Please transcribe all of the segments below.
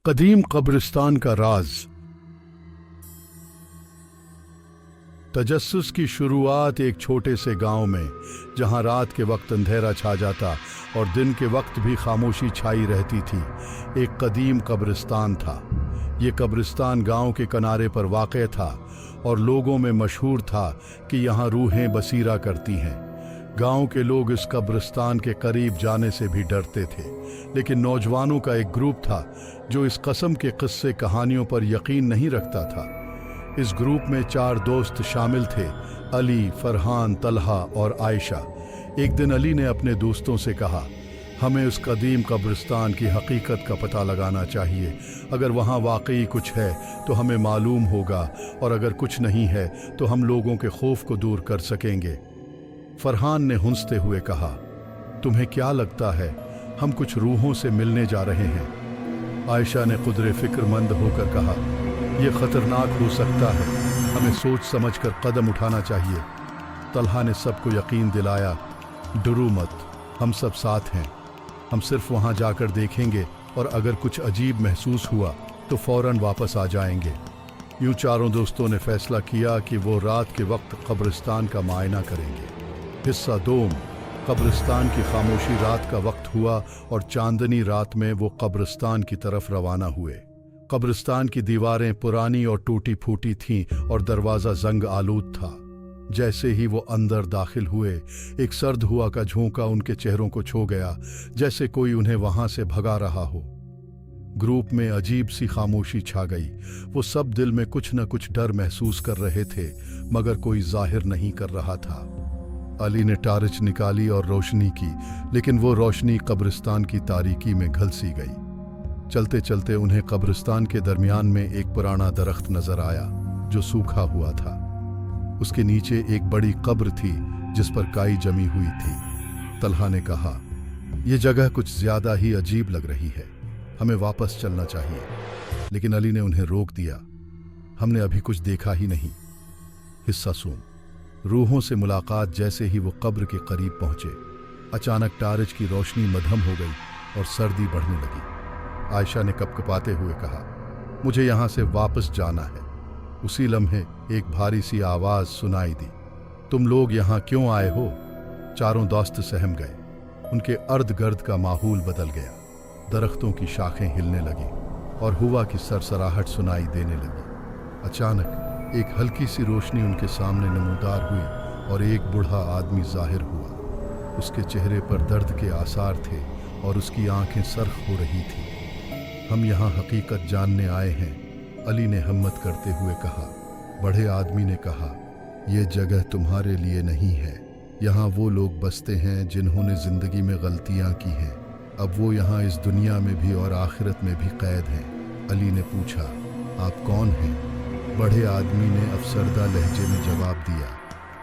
कदीम कब्रिस्तान का राज। तजस्सुस की शुरुआत एक छोटे से गांव में, जहां रात के वक्त अंधेरा छा जाता और दिन के वक्त भी खामोशी छाई रहती थी, एक कदीम कब्रिस्तान था। ये कब्रिस्तान गांव के किनारे पर वाक़ था और लोगों में मशहूर था कि यहाँ रूहें बसीरा करती हैं। गांव के लोग इस कब्रिस्तान के करीब जाने से भी डरते थे, लेकिन नौजवानों का एक ग्रुप था जो इस कसम के किस्से कहानियों पर यकीन नहीं रखता था। इस ग्रुप में 4 दोस्त शामिल थे, अली, फरहान, तलहा और आयशा। एक दिन अली ने अपने दोस्तों से कहा, हमें उस कदीम कब्रिस्तान की हकीकत का पता लगाना चाहिए। अगर वहाँ वाकई कुछ है तो हमें मालूम होगा, और अगर कुछ नहीं है तो हम लोगों के खौफ को दूर कर सकेंगे। फरहान ने हंसते हुए कहा, तुम्हें क्या लगता है, हम कुछ रूहों से मिलने जा रहे हैं? आयशा ने कुदरे फिक्रमंद होकर कहा, यह खतरनाक हो सकता है, हमें सोच समझकर कदम उठाना चाहिए। तलहा ने सबको यकीन दिलाया, डरो मत, हम सब साथ हैं। हम सिर्फ वहां जाकर देखेंगे और अगर कुछ अजीब महसूस हुआ तो फौरन वापस आ जाएंगे। यूं चारों दोस्तों ने फैसला किया कि वो रात के वक्त कब्रिस्तान का मायना करेंगे। हिस्सा 2। कब्रिस्तान की खामोशी। रात का वक्त हुआ और चांदनी रात में वो कब्रिस्तान की तरफ रवाना हुए। कब्रिस्तान की दीवारें पुरानी और टूटी फूटी थीं और दरवाज़ा जंग आलूद था। जैसे ही वो अंदर दाखिल हुए, एक सर्द हुआ का झोंका उनके चेहरों को छू गया, जैसे कोई उन्हें वहां से भगा रहा हो। ग्रुप में अजीब सी खामोशी छा गई। वो सब दिल में कुछ न कुछ डर महसूस कर रहे थे, मगर कोई जाहिर नहीं कर रहा था। अली ने टार्च निकाली और रोशनी की, लेकिन वो रोशनी कब्रिस्तान की तारीकी में घुल-सी गई। चलते चलते उन्हें कब्रिस्तान के दरमियान में एक पुराना दरख्त नजर आया जो सूखा हुआ था। उसके नीचे एक बड़ी कब्र थी जिस पर काई जमी हुई थी। तलहा ने कहा, यह जगह कुछ ज्यादा ही अजीब लग रही है, हमें वापस चलना चाहिए। लेकिन अली ने उन्हें रोक दिया, हमने अभी कुछ देखा ही नहीं। हिस्सा सूम। रूहों से मुलाकात। जैसे ही वो कब्र के करीब पहुंचे, अचानक टार्च की रोशनी मद्धम हो गई और सर्दी बढ़ने लगी। आयशा ने कपकपाते हुए कहा, मुझे यहाँ से वापस जाना है। उसी लम्हे एक भारी सी आवाज सुनाई दी, तुम लोग यहाँ क्यों आए हो? चारों दोस्त सहम गए। उनके अर्ध गर्द का माहौल बदल गया। दरख्तों की शाखें हिलने लगी और हवा की सरसराहट सुनाई देने लगी। अचानक एक हल्की सी रोशनी उनके सामने नमूदार हुई और एक बूढ़ा आदमी जाहिर हुआ। उसके चेहरे पर दर्द के आसार थे और उसकी आंखें सरख हो रही थी। हम यहाँ हकीकत जानने आए हैं, अली ने हिम्मत करते हुए कहा। बड़े आदमी ने कहा, यह जगह तुम्हारे लिए नहीं है। यहाँ वो लोग बसते हैं जिन्होंने जिंदगी में गलतियाँ की हैं। अब वो यहाँ इस दुनिया में भी और आखिरत में भी कैद हैं। अली ने पूछा, आप कौन हैं? बड़े आदमी ने अफसरदा लहजे में जवाब दिया,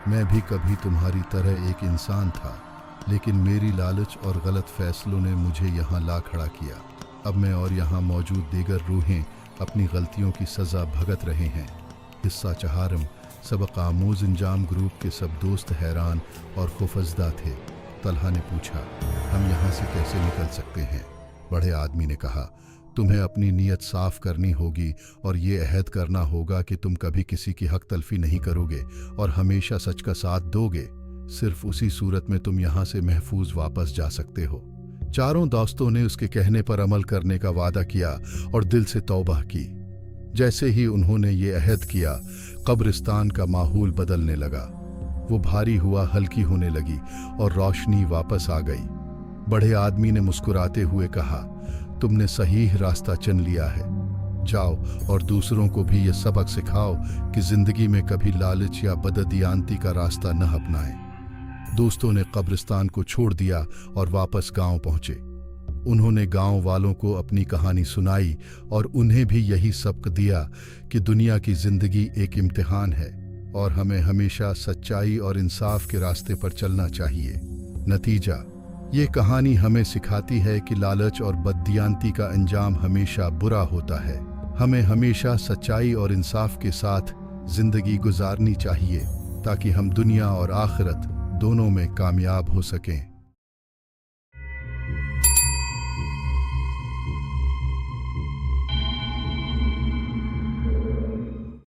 मैं भी कभी तुम्हारी तरह एक इंसान था, लेकिन मेरी लालच और गलत फैसलों ने मुझे यहाँ ला खड़ा किया। अब मैं और यहाँ मौजूद दीगर रूहें अपनी गलतियों की सज़ा भुगत रहे हैं। हिस्सा 4। सबक आमूज इंजाम। ग्रुप के सब दोस्त हैरान और खौफजदा थे। तलहा ने पूछा, हम यहाँ से कैसे निकल सकते हैं? बड़े आदमी ने कहा, तुम्हें अपनी नीयत साफ करनी होगी और ये अहद करना होगा कि तुम कभी किसी की हक तलफी नहीं करोगे और हमेशा सच का साथ दोगे। सिर्फ उसी सूरत में तुम यहाँ से महफूज वापस जा सकते हो। चारों दोस्तों ने उसके कहने पर अमल करने का वादा किया और दिल से तौबा की। जैसे ही उन्होंने ये अहद किया, कब्रिस्तान का माहौल बदलने लगा। वो भारी हुआ हल्की होने लगी और रोशनी वापस आ गई। बड़े आदमी ने मुस्कुराते हुए कहा, तुमने सही रास्ता चुन लिया है। जाओ और दूसरों को भी ये सबक सिखाओ कि जिंदगी में कभी लालच या बददियानती का रास्ता न अपनाएं। दोस्तों ने कब्रिस्तान को छोड़ दिया और वापस गांव पहुंचे। उन्होंने गांव वालों को अपनी कहानी सुनाई और उन्हें भी यही सबक दिया कि दुनिया की जिंदगी एक इम्तिहान है और हमें हमेशा सच्चाई और इंसाफ के रास्ते पर चलना चाहिए। नतीजा, ये कहानी हमें सिखाती है कि लालच और बददियानती का अंजाम हमेशा बुरा होता है। हमें हमेशा सच्चाई और इंसाफ के साथ जिंदगी गुजारनी चाहिए ताकि हम दुनिया और आखिरत दोनों में कामयाब हो सकें।